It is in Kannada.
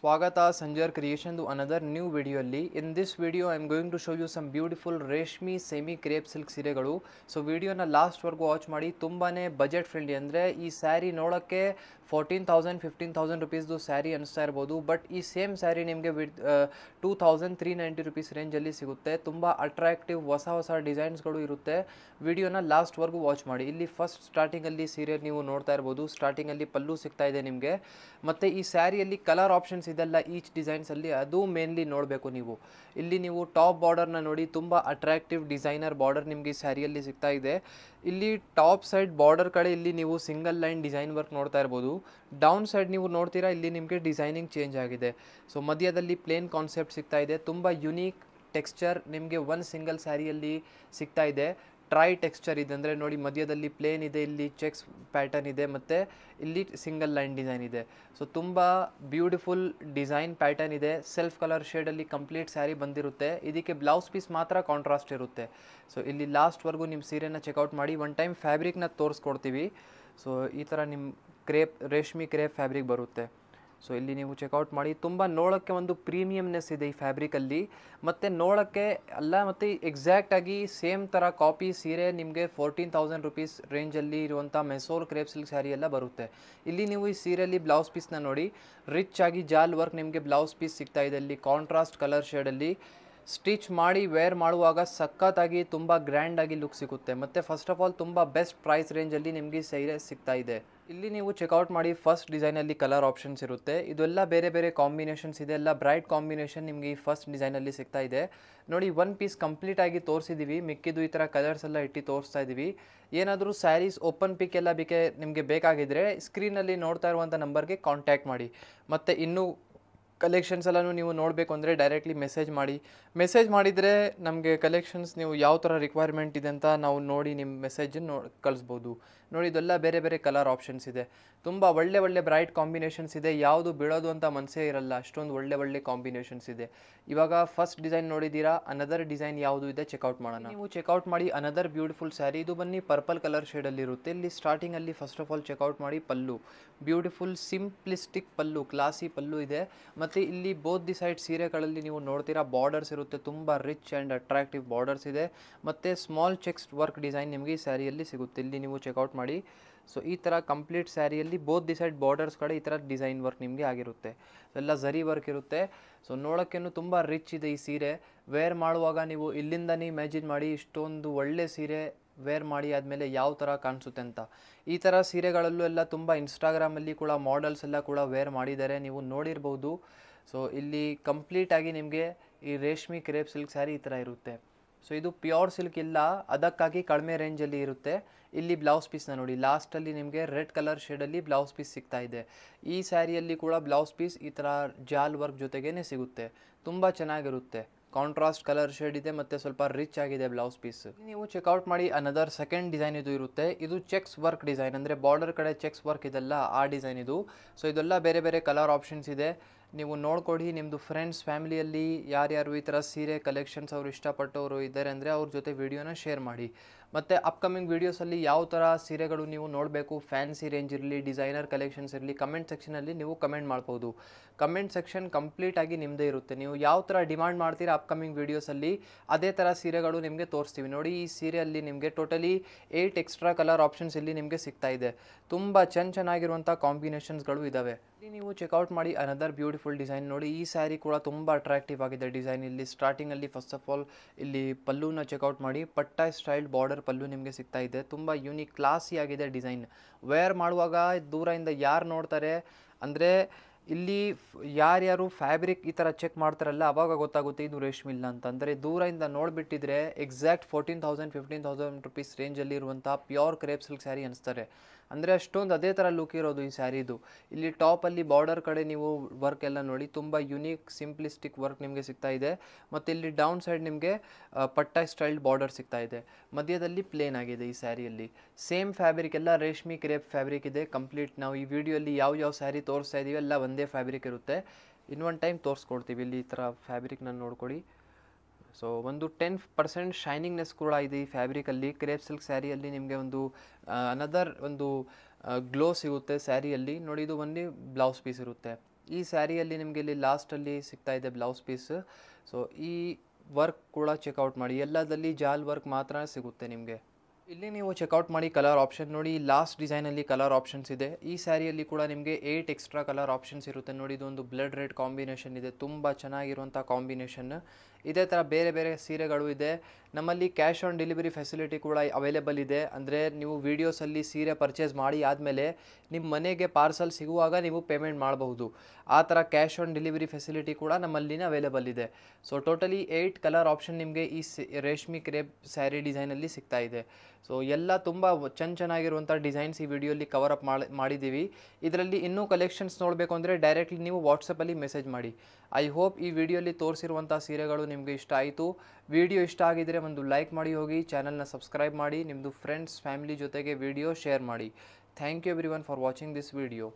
Swagata Sanjar Creation to another new video alli. In this video I am going to show you some beautiful reshmi semi crepe silk ಸೀರೆಗಳು. ಸೊ ವಿಡಿಯೋನ ಲಾಸ್ಟ್ ವರ್ಗೂ ವಾಚ್ ಮಾಡಿ. ತುಂಬಾನೇ ಬಜೆಟ್ ಫ್ರೆಂಡ್ಲಿ, ಅಂದರೆ ಈ ಸ್ಯಾರಿ ನೋಡೋಕ್ಕೆ 14,000-15,000 ರುಪೀಸ್ದು ಸ್ಯಾರಿ ಅನಿಸ್ತಾ ಇರ್ಬೋದು, ಬಟ್ ಈ ಸೇಮ್ ಸ್ಯಾರಿ ನಿಮಗೆ 2,390 ರುಪೀಸ್ ರೇಂಜಲ್ಲಿ ಸಿಗುತ್ತೆ. ತುಂಬ ಅಟ್ರಾಕ್ಟಿವ್ ಹೊಸ ಡಿಸೈನ್ಸ್ಗಳು ಇರುತ್ತೆ. ವಿಡಿಯೋನ ಲಾಸ್ಟ್ ವರ್ಗೂ ವಾಚ್ ಮಾಡಿ. ಇಲ್ಲಿ ಫಸ್ಟ್ ಸ್ಟಾರ್ಟಿಂಗಲ್ಲಿ ಸೀರೆ ನೀವು ನೋಡ್ತಾ ಇರ್ಬೋದು. ಸ್ಟಾರ್ಟಿಂಗಲ್ಲಿ ಪಲ್ಲು ಸಿಗ್ತಾ ಇದೆ ನಿಮಗೆ, ಮತ್ತು ಈ ಸ್ಯಾರಿಯಲ್ಲಿ ಕಲರ್ ಆಪ್ಷನ್ಸ್ ಇದೆಲ್ಲ ಈಚ್ ಡಿಸೈನ್ಸಲ್ಲಿ, ಅದು ಮೇನ್ಲಿ ನೋಡಬೇಕು ನೀವು. ಇಲ್ಲಿ ನೀವು ಟಾಪ್ ಬಾರ್ಡರ್ನ ನೋಡಿ, ತುಂಬ ಅಟ್ರಾಕ್ಟಿವ್ ಡಿಸೈನರ್ ಬಾರ್ಡರ್ ನಿಮಗೆ ಈ ಸ್ಯಾರಿಯಲ್ಲಿ ಸಿಗ್ತಾ ಇದೆ. ಇಲ್ಲಿ ಟಾಪ್ ಸೈಡ್ ಬಾರ್ಡರ್ ಕಡೆ ಇಲ್ಲಿ ನೀವು ಸಿಂಗಲ್ ಲೈನ್ ಡಿಸೈನ್ ವರ್ಕ್ ನೋಡ್ತಾ ಇರ್ಬೋದು. ಡೌನ್ ಸೈಡ್ ನೀವು ನೋಡ್ತೀರಾ, ಇಲ್ಲಿ ನಿಮಗೆ ಡಿಸೈನಿಂಗ್ ಚೇಂಜ್ ಆಗಿದೆ. ಸೊ ಮಧ್ಯದಲ್ಲಿ ಪ್ಲೇನ್ ಕಾನ್ಸೆಪ್ಟ್ ಸಿಗ್ತಾ ಇದೆ. ತುಂಬ ಯುನೀಕ್ ಟೆಕ್ಸ್ಚರ್ ನಿಮಗೆ ಒಂದು ಸಿಂಗಲ್ ಸ್ಯಾರಿಯಲ್ಲಿ ಸಿಗ್ತಾ ಇದೆ. ಟ್ರೈ ಟೆಕ್ಸ್ಚರ್ ಇದೆ, ಅಂದರೆ ನೋಡಿ ಮಧ್ಯದಲ್ಲಿ ಪ್ಲೇನ್ ಇದೆ, ಇಲ್ಲಿ ಚೆಕ್ಸ್ ಪ್ಯಾಟರ್ನ್ ಇದೆ, ಮತ್ತು ಇಲ್ಲಿ ಸಿಂಗಲ್ ಲೈನ್ ಡಿಸೈನ್ ಇದೆ. ಸೊ ತುಂಬ ಬ್ಯೂಟಿಫುಲ್ ಡಿಸೈನ್ ಪ್ಯಾಟರ್ನ್ ಇದೆ. ಸೆಲ್ಫ್ ಕಲರ್ ಶೇಡಲ್ಲಿ ಕಂಪ್ಲೀಟ್ ಸ್ಯಾರಿ ಬಂದಿರುತ್ತೆ. ಇದಕ್ಕೆ ಬ್ಲೌಸ್ ಪೀಸ್ ಮಾತ್ರ ಕಾಂಟ್ರಾಸ್ಟ್ ಇರುತ್ತೆ. ಸೊ ಇಲ್ಲಿ ಲಾಸ್ಟ್ವರೆಗೂ ನಿಮ್ಮ ಸೀರೆನ ಚೆಕ್ಔಟ್ ಮಾಡಿ. ಒನ್ ಟೈಮ್ ಫ್ಯಾಬ್ರಿಕ್ನ ತೋರಿಸ್ಕೊಡ್ತೀವಿ. ಸೊ ಈ ಥರ ನಿಮ್ಮ ರೇಷ್ಮೆ ಕ್ರೇಪ್ ಫ್ಯಾಬ್ರಿಕ್ ಬರುತ್ತೆ. ಸೊ ಇಲ್ಲಿ ನೀವು ಚೆಕ್ಔಟ್ ಮಾಡಿ. ತುಂಬ ನೋಡೋಕ್ಕೆ ಒಂದು ಪ್ರೀಮಿಯಮ್ನೆಸ್ ಇದೆ ಈ ಫ್ಯಾಬ್ರಿಕಲ್ಲಿ, ಮತ್ತು ನೋಡೋಕ್ಕೆ ಅಲ್ಲ, ಮತ್ತು ಎಕ್ಸಾಕ್ಟಾಗಿ ಸೇಮ್ ಥರ ಕಾಪಿ ಸೀರೆ ನಿಮಗೆ 14,000 ರುಪೀಸ್ ರೇಂಜಲ್ಲಿ ಇರುವಂಥ ಮೆಸೋರ್ ಕ್ರೇಪ್ ಸಿಲ್ಕ್ ಸ್ಯಾರಿ ಎಲ್ಲ ಬರುತ್ತೆ. ಇಲ್ಲಿ ನೀವು ಈ ಸೀರೆಯಲ್ಲಿ ಬ್ಲೌಸ್ ಪೀಸ್ನ ನೋಡಿ, ರಿಚ್ ಆಗಿ ಜಾಲ್ ವರ್ಕ್ ನಿಮಗೆ ಬ್ಲೌಸ್ ಪೀಸ್ ಸಿಗ್ತಾ ಇದೆ. ಇಲ್ಲಿ ಕಾಂಟ್ರಾಸ್ಟ್ ಕಲರ್ ಶೇಡಲ್ಲಿ ಸ್ಟಿಚ್ ಮಾಡಿ ವೇರ್ ಮಾಡುವಾಗ ಸಖತ್ತಾಗಿ ತುಂಬ ಗ್ರ್ಯಾಂಡಾಗಿ ಲುಕ್ ಸಿಗುತ್ತೆ. ಮತ್ತು ಫಸ್ಟ್ ಆಫ್ ಆಲ್ ತುಂಬ ಬೆಸ್ಟ್ ಪ್ರೈಸ್ ರೇಂಜಲ್ಲಿ ನಿಮಗೆ ಸೀರೆ ಸಿಗ್ತಾ ಇದೆ. ಇಲ್ಲಿ ನೀವು ಚೆಕ್ಔಟ್ ಮಾಡಿ. ಫಸ್ಟ್ ಡಿಸೈನಲ್ಲಿ ಕಲರ್ ಆಪ್ಷನ್ಸ್ ಇರುತ್ತೆ. ಇದೆಲ್ಲ ಬೇರೆ ಬೇರೆ ಕಾಂಬಿನೇಷನ್ಸ್ ಇದೆ, ಎಲ್ಲ ಬ್ರೈಟ್ ಕಾಂಬಿನೇಷನ್ ನಿಮಗೆ ಈ ಫಸ್ಟ್ ಡಿಸೈನಲ್ಲಿ ಸಿಗ್ತಾ ಇದೆ. ನೋಡಿ, ಒನ್ ಪೀಸ್ ಕಂಪ್ಲೀಟ್ ಆಗಿ ತೋರಿಸಿದ್ದೀವಿ, ಮಿಕ್ಕಿದ್ದು ಈ ಥರ ಕಲರ್ಸ್ ಎಲ್ಲ ಇಟ್ಟು ತೋರಿಸ್ತಾ ಇದ್ದೀವಿ. ಏನಾದರೂ ಸ್ಯಾರೀಸ್ ಓಪನ್ ಪಿಕ್ ಎಲ್ಲ ನಿಮಗೆ ಬೇಕಾಗಿದ್ದರೆ ಸ್ಕ್ರೀನಲ್ಲಿ ನೋಡ್ತಾ ಇರುವಂಥ ನಂಬರ್ಗೆ ಕಾಂಟ್ಯಾಕ್ಟ್ ಮಾಡಿ. ಮತ್ತು ಇನ್ನೂ ಕಲೆಕ್ಷನ್ಸ್ ಎಲ್ಲನೂ ನೀವು ನೋಡಬೇಕು ಅಂದರೆ ಡೈರೆಕ್ಟ್ಲಿ ಮೆಸೇಜ್ ಮಾಡಿದರೆ ನಮಗೆ ಕಲೆಕ್ಷನ್ಸ್ ನೀವು ಯಾವ ಥರ ರಿಕ್ವೈರ್ಮೆಂಟ್ ಇದೆ ಅಂತ ನಾವು ನೋಡಿ ನಿಮ್ಮ ಮೆಸೇಜನ್ನು ಕಳಿಸ್ಬೋದು. ನೋಡಿ, ಇದೆಲ್ಲ ಬೇರೆ ಬೇರೆ ಕಲರ್ ಆಪ್ಷನ್ಸ್ ಇದೆ. ತುಂಬ ಒಳ್ಳೆ ಬ್ರೈಟ್ ಕಾಂಬಿನೇಷನ್ಸ್ ಇದೆ. ಯಾವುದು ಬೀಳೋದು ಅಂತ ಮನಸ್ಸೇ ಇರಲ್ಲ, ಅಷ್ಟೊಂದು ಒಳ್ಳೆ ಕಾಂಬಿನೇಷನ್ಸ್ ಇದೆ. ಇವಾಗ ಫಸ್ಟ್ ಡಿಸೈನ್ ನೋಡಿದ್ದೀರಾ, ಅನದರ್ ಡಿಸೈನ್ ಯಾವುದು ಇದೆ ಚೆಕ್ಔಟ್ ಮಾಡೋಣ. ನೀವು ಚೆಕ್ಔಟ್ ಮಾಡಿ ಅನದರ್ ಬ್ಯೂಟಿಫುಲ್ ಸ್ಯಾರಿ. ಇದು ಬನ್ನಿ ಪರ್ಪಲ್ ಕಲರ್ ಶೇಡಲ್ಲಿ ಇರುತ್ತೆ. ಇಲ್ಲಿ ಸ್ಟಾರ್ಟಿಂಗಲ್ಲಿ ಫಸ್ಟ್ ಆಫ್ ಆಲ್ ಚೆಕ್ಔಟ್ ಮಾಡಿ. ಪಲ್ಲು ಬ್ಯೂಟಿಫುಲ್ ಸಿಂಪ್ಲಿಸ್ಟಿಕ್ ಪಲ್ಲು, ಕ್ಲಾಸಿ ಪಲ್ಲು ಇದೆ. ಮತ್ತು ಇಲ್ಲಿ ಬೋತ್ ದಿ ಸೈಡ್ ಸೀರೆಗಳಲ್ಲಿ ನೀವು ನೋಡ್ತೀರಾ ಬಾರ್ಡರ್ಸ್ ಇರುತ್ತೆ. ತುಂಬ ರಿಚ್ ಆ್ಯಂಡ್ ಅಟ್ರಾಕ್ಟಿವ್ ಬಾರ್ಡರ್ಸ್ ಇದೆ, ಮತ್ತು ಸ್ಮಾಲ್ ಚೆಕ್ಸ್ ವರ್ಕ್ ಡಿಸೈನ್ ನಿಮಗೆ ಈ ಸ್ಯಾರಿಯಲ್ಲಿ ಸಿಗುತ್ತೆ. ಇಲ್ಲಿ ನೀವು ಚೆಕ್ಔಟ್ ಮಾಡಿ. ಸೊ ಈ ಥರ ಕಂಪ್ಲೀಟ್ ಸ್ಯಾರಿಯಲ್ಲಿ ಬೋತ್ ದಿ ಸೈಡ್ ಬಾರ್ಡರ್ಸ್ ಕಡೆ ಈ ಥರ ಡಿಸೈನ್ ವರ್ಕ್ ನಿಮಗೆ ಆಗಿರುತ್ತೆ. ಎಲ್ಲ ಝರಿ ವರ್ಕ್ ಇರುತ್ತೆ. ಸೊ ನೋಡೋಕ್ಕೇನು ತುಂಬ ರಿಚ್ ಇದೆ ಈ ಸೀರೆ. ವೇರ್ ಮಾಡುವಾಗ ನೀವು ಇಲ್ಲಿಂದನೇ ಇಮ್ಯಾಜಿನ್ ಮಾಡಿ, ಇಷ್ಟೊಂದು ಒಳ್ಳೆ ಸೀರೆ ವೇರ್ ಮಾಡಿ ಆದಮೇಲೆ ಯಾವ ಥರ ಕಾಣಿಸುತ್ತೆ ಅಂತ. ಈ ಥರ ಸೀರೆಗಳಲ್ಲೂ ಎಲ್ಲ ತುಂಬ ಇನ್ಸ್ಟಾಗ್ರಾಮಲ್ಲಿ ಕೂಡ ಮಾಡೆಲ್ಸ್ ಎಲ್ಲ ಕೂಡ ವೇರ್ ಮಾಡಿದ್ದಾರೆ, ನೀವು ನೋಡಿರ್ಬೋದು. ಸೊ ಇಲ್ಲಿ ಕಂಪ್ಲೀಟಾಗಿ ನಿಮಗೆ ಈ ರೇಷ್ಮೆ ಕ್ರೇಪ್ ಸಿಲ್ಕ್ ಸ್ಯಾರಿ ಈ ಥರ ಇರುತ್ತೆ. ಸೊ ಇದು ಪ್ಯೂರ್ ಸಿಲ್ಕ್ ಇಲ್ಲ, ಅದಕ್ಕಾಗಿ ಕಡಿಮೆ ರೇಂಜಲ್ಲಿ ಇರುತ್ತೆ. ಇಲ್ಲಿ ಬ್ಲೌಸ್ ಪೀಸ್ನ ನೋಡಿ, ಲಾಸ್ಟಲ್ಲಿ ನಿಮಗೆ ರೆಡ್ ಕಲರ್ ಶೇಡಲ್ಲಿ ಬ್ಲೌಸ್ ಪೀಸ್ ಸಿಗ್ತಾ ಇದೆ. ಈ ಸ್ಯಾರಿಯಲ್ಲಿ ಕೂಡ ಬ್ಲೌಸ್ ಪೀಸ್ ಈ ಥರ ಜಾಲ್ ವರ್ಕ್ ಜೊತೆಗೇ ಸಿಗುತ್ತೆ. ತುಂಬ ಚೆನ್ನಾಗಿರುತ್ತೆ. ಕಾಂಟ್ರಾಸ್ಟ್ ಕಲರ್ ಶೇಡ್ ಇದೆ, ಮತ್ತು ಸ್ವಲ್ಪ ರಿಚ್ ಆಗಿದೆ ಬ್ಲೌಸ್ ಪೀಸ್. ನೀವು ಚೆಕ್ಔಟ್ ಮಾಡಿ. ಅನದರ್ ಸೆಕೆಂಡ್ ಡಿಸೈನ್ ಇದು ಇರುತ್ತೆ. ಇದು ಚೆಕ್ಸ್ ವರ್ಕ್ ಡಿಸೈನ್, ಅಂದರೆ ಬಾರ್ಡರ್ ಕಡೆ ಚೆಕ್ಸ್ ವರ್ಕ್ ಇದೆಲ್ಲ ಆ ಡಿಸೈನ್ ಇದು. ಸೊ ಇದೆಲ್ಲ ಬೇರೆ ಬೇರೆ ಕಲರ್ ಆಪ್ಷನ್ಸ್ ಇದೆ, ನೀವು ನೋಡ್ಕೊಡಿ. ನಿಮ್ಮದು ಫ್ರೆಂಡ್ಸ್ ಫ್ಯಾಮಿಲಿಯಲ್ಲಿ ಯಾರ್ಯಾರು ಈ ಥರ ಸೀರೆ ಕಲೆಕ್ಷನ್ಸ್ ಅವರು ಇಷ್ಟಪಟ್ಟವರು ಇದ್ದಾರೆ ಅಂದರೆ ಅವ್ರ ಜೊತೆ ವಿಡಿಯೋನ ಶೇರ್ ಮಾಡಿ. ಮತ್ತು ಅಪ್ಕಮಿಂಗ್ ವೀಡಿಯೋಸಲ್ಲಿ ಯಾವ ಥರ ಸೀರೆಗಳು ನೀವು ನೋಡಬೇಕು, ಫ್ಯಾನ್ಸಿ ರೇಂಜ್ ಇರಲಿ, ಡಿಸೈನರ್ ಕಲೆಕ್ಷನ್ಸ್ ಇರಲಿ, ಕಮೆಂಟ್ ಸೆಕ್ಷನಲ್ಲಿ ನೀವು ಕಮೆಂಟ್ ಮಾಡ್ಬೋದು. ಕಮೆಂಟ್ ಸೆಕ್ಷನ್ ಕಂಪ್ಲೀಟಾಗಿ ನಿಮ್ಮದೇ ಇರುತ್ತೆ. ನೀವು ಯಾವ ಥರ ಡಿಮಾಂಡ್ ಮಾಡ್ತೀರಾ ಅಪ್ಕಮಿಂಗ್ ವೀಡಿಯೋಸಲ್ಲಿ ಅದೇ ಥರ ಸೀರೆಗಳು ನಿಮಗೆ ತೋರಿಸ್ತೀವಿ. ನೋಡಿ, ಈ ಸೀರೆಯಲ್ಲಿ ನಿಮಗೆ ಟೋಟಲಿ 8 ಎಕ್ಸ್ಟ್ರಾ ಕಲರ್ ಆಪ್ಷನ್ಸ್ ಇಲ್ಲಿ ನಿಮಗೆ ಸಿಗ್ತಾ ಇದೆ. ತುಂಬ ಚೆನ್ನಾಗಿರುವಂಥ ಕಾಂಬಿನೇಷನ್ಸ್ಗಳು ಇದ್ದಾವೆ. ಇಲ್ಲಿ ನೀವು ಚೆಕ್ಔಟ್ ಮಾಡಿ. ಅನದರ್ ಬ್ಯೂಟಿಫುಲ್ ಡಿಸೈನ್ ನೋಡಿ. ಈ ಸ್ಯಾರಿ ಕೂಡ ತುಂಬ ಅಟ್ರಾಕ್ಟಿವ್ ಆಗಿದೆ ಡಿಸೈನ್. ಇಲ್ಲಿ ಸ್ಟಾರ್ಟಿಂಗಲ್ಲಿ ಫಸ್ಟ್ ಆಫ್ ಆಲ್ ಇಲ್ಲಿ ಪಲ್ಲುನ ಚೆಕ್ಔಟ್ ಮಾಡಿ. ಪಟ್ಟ ಸ್ಟೈಲ್ ಬಾರ್ಡರ್ ಪಲ್ಲು ನಿಮಗೆ ಸಿಗ್ತಾ ಇದೆ. ತುಂಬ ಯೂನಿಕ್ ಕ್ಲಾಸಿ ಆಗಿದೆ ಡಿಸೈನ್. ವೇರ್ ಮಾಡುವಾಗ ದೂರದಿಂದ ಯಾರು ನೋಡ್ತಾರೆ ಅಂದರೆ ಇಲ್ಲಿ ಯಾರ್ಯಾರು ಫ್ಯಾಬ್ರಿಕ್ ಈ ಥರ ಚೆಕ್ ಮಾಡ್ತಾರಲ್ಲ ಅವಾಗ ಗೊತ್ತಾಗುತ್ತೆ ಇದು ರೇಷ್ಮೆ ಇಲ್ಲ ಅಂತ. ಅಂದರೆ ದೂರದಿಂದ ನೋಡಿಬಿಟ್ಟಿದ್ರೆ ಎಕ್ಸಾಕ್ಟ್ 14,000-15,000 ರುಪೀಸ್ ರೇಂಜಲ್ಲಿ ಇರುವಂಥ ಪ್ಯೂರ್ ಕ್ರೇಪ್ ಸಿಲ್ಕ್ ಸ್ಯಾರಿ ಅನಿಸ್ತಾರೆ. ಅಂದರೆ ಅಷ್ಟೊಂದು ಅದೇ ಥರ ಲುಕ್ ಇರೋದು ಈ ಸ್ಯಾರಿದು. ಇಲ್ಲಿ ಟಾಪಲ್ಲಿ ಬಾರ್ಡರ್ ಕಡೆ ನೀವು ವರ್ಕ್ ಎಲ್ಲ ನೋಡಿ, ತುಂಬ ಯುನೀಕ್ ಸಿಂಪ್ಲಿಸ್ಟಿಕ್ ವರ್ಕ್ ನಿಮಗೆ ಸಿಗ್ತಾ ಇದೆ. ಮತ್ತು ಇಲ್ಲಿ ಡೌನ್ ಸೈಡ್ ನಿಮಗೆ ಪಟ್ಟ ಸ್ಟೈಲ್ಡ್ ಬಾರ್ಡರ್ ಸಿಗ್ತಾ ಇದೆ. ಮಧ್ಯದಲ್ಲಿ ಪ್ಲೇನ್ ಆಗಿದೆ ಈ ಸ್ಯಾರಿಯಲ್ಲಿ. ಸೇಮ್ ಫ್ಯಾಬ್ರಿಕ್ ಎಲ್ಲ ರೇಷ್ಮೆ ಕ್ರೇಪ್ ಫ್ಯಾಬ್ರಿಕ್ ಇದೆ ಕಂಪ್ಲೀಟ್. ನಾವು ಈ ವಿಡಿಯೋಲ್ಲಿ ಯಾವ ಸ್ಯಾರಿ ತೋರಿಸ್ತಾ ಇದ್ದೀವಿ ಎಲ್ಲ ಒಂದೇ ಫ್ಯಾಬ್ರಿಕ್ ಇರುತ್ತೆ. ಇನ್ನೊಂದು ಟೈಮ್ ತೋರಿಸ್ಕೊಡ್ತೀವಿ. ಇಲ್ಲಿ ಈ ಥರ ಫ್ಯಾಬ್ರಿಕ್ನ ನೋಡ್ಕೊಡಿ. ಸೊ ಒಂದು 10% ಶೈನಿಂಗ್ನೆಸ್ ಕೂಡ ಇದೆ ಈ ಫ್ಯಾಬ್ರಿಕಲ್ಲಿ. ಕ್ರೇಪ್ ಸಿಲ್ಕ್ ಸ್ಯಾರಿಯಲ್ಲಿ ನಿಮಗೆ ಒಂದು ಅನದರ್ ಒಂದು ಗ್ಲೋ ಸಿಗುತ್ತೆ ಸ್ಯಾರಿಯಲ್ಲಿ. ನೋಡಿ, ಇದು ಒಂದು ಬ್ಲೌಸ್ ಪೀಸ್ ಇರುತ್ತೆ. ಈ ಸ್ಯಾರಿಯಲ್ಲಿ ನಿಮಗೆ ಇಲ್ಲಿ ಲಾಸ್ಟಲ್ಲಿ ಸಿಗ್ತಾ ಇದೆ ಬ್ಲೌಸ್ ಪೀಸ್. ಸೊ ಈ ವರ್ಕ್ ಕೂಡ ಚೆಕ್ಔಟ್ ಮಾಡಿ, ಎಲ್ಲದಲ್ಲಿ ಜಾಲ್ ವರ್ಕ್ ಮಾತ್ರ ಸಿಗುತ್ತೆ ನಿಮಗೆ. ಇಲ್ಲಿ ನೀವು ಚೆಕ್ಔಟ್ ಮಾಡಿ ಕಲರ್ ಆಪ್ಷನ್ ನೋಡಿ, ಲಾಸ್ಟ್ ಡಿಸೈನಲ್ಲಿ ಕಲರ್ ಆಪ್ಷನ್ಸ್ ಇದೆ. ಈ ಸ್ಯಾರಿಯಲ್ಲಿ ಕೂಡ ನಿಮಗೆ 8 ಎಕ್ಸ್ಟ್ರಾ ಕಲರ್ ಆಪ್ಷನ್ಸ್ ಇರುತ್ತೆ ನೋಡಿ. ಇದೊಂದು ಬ್ಲಡ್ ರೆಡ್ ಕಾಂಬಿನೇಷನ್ ಇದೆ, ತುಂಬ ಚೆನ್ನಾಗಿರುವಂಥ ಕಾಂಬಿನೇಷನ್. ಇದೇ ಥರ ಬೇರೆ ಬೇರೆ ಸೀರೆಗಳು ಇದೆ. ನಮ್ಮಲ್ಲಿ ಕ್ಯಾಶ್ ಆನ್ ಡೆಲಿವರಿ ಫೆಸಿಲಿಟಿ ಕೂಡ ಅವೈಲೇಬಲ್ ಇದೆ. ಅಂದರೆ ನೀವು ವೀಡಿಯೋಸಲ್ಲಿ ಸೀರೆ ಪರ್ಚೇಸ್ ಮಾಡಿ ಆದಮೇಲೆ ನಿಮ್ಮ ಮನೆಗೆ ಪಾರ್ಸಲ್ ಸಿಗುವಾಗ ನೀವು ಪೇಮೆಂಟ್ ಮಾಡಬಹುದು. ಆ ಥರ ಕ್ಯಾಶ್ ಆನ್ ಡೆಲಿವರಿ ಫೆಸಿಲಿಟಿ ಕೂಡ ನಮ್ಮಲ್ಲಿನೇ ಅವೈಲೇಬಲ್ ಇದೆ. ಸೊ ಟೋಟಲಿ 8 ಕಲರ್ ಆಪ್ಷನ್ ನಿಮಗೆ ಈ ರೇಷ್ಮೆ ಕ್ರೇಪ್ ಸ್ಯಾರಿ ಡಿಸೈನಲ್ಲಿ ಸಿಗ್ತಾ ಇದೆ. ಸೊ ಎಲ್ಲ ತುಂಬ ಚೆನ್ನಾಗಿರುವಂಥ ಡಿಸೈನ್ಸ್ ಈ ವಿಡಿಯೋಲಿ ಕವರ್ ಅಪ್ ಮಾಡಿದ್ದೀವಿ. ಇದರಲ್ಲಿ ಇನ್ನೂ ಕಲೆಕ್ಷನ್ಸ್ ನೋಡಬೇಕು ಅಂದರೆ ಡೈರೆಕ್ಟ್ಲಿ ನೀವು ವಾಟ್ಸಪ್ಪಲ್ಲಿ ಮೆಸೇಜ್ ಮಾಡಿ. ಐ ಹೋಪ್ ಈ ವಿಡಿಯೋಲಿ ತೋರಿಸಿರುವಂಥ ಸೀರೆಗಳು ನಿಮಗೆ ಇಷ್ಟ ಆಯಿತು. ವಿಡಿಯೋ ಇಷ್ಟ ಆಗಿದ್ದರೆ ಒಂದು ಲೈಕ್ ಮಾಡಿ ಹೋಗಿ, ಚಾನಲ್ನ ಸಬ್ಸ್ಕ್ರೈಬ್ ಮಾಡಿ, ನಿಮ್ಮದು ಫ್ರೆಂಡ್ಸ್ ಫ್ಯಾಮಿಲಿ ಜೊತೆಗೆ ವಿಡಿಯೋ ಶೇರ್ ಮಾಡಿ. Thank you everyone for watching this video.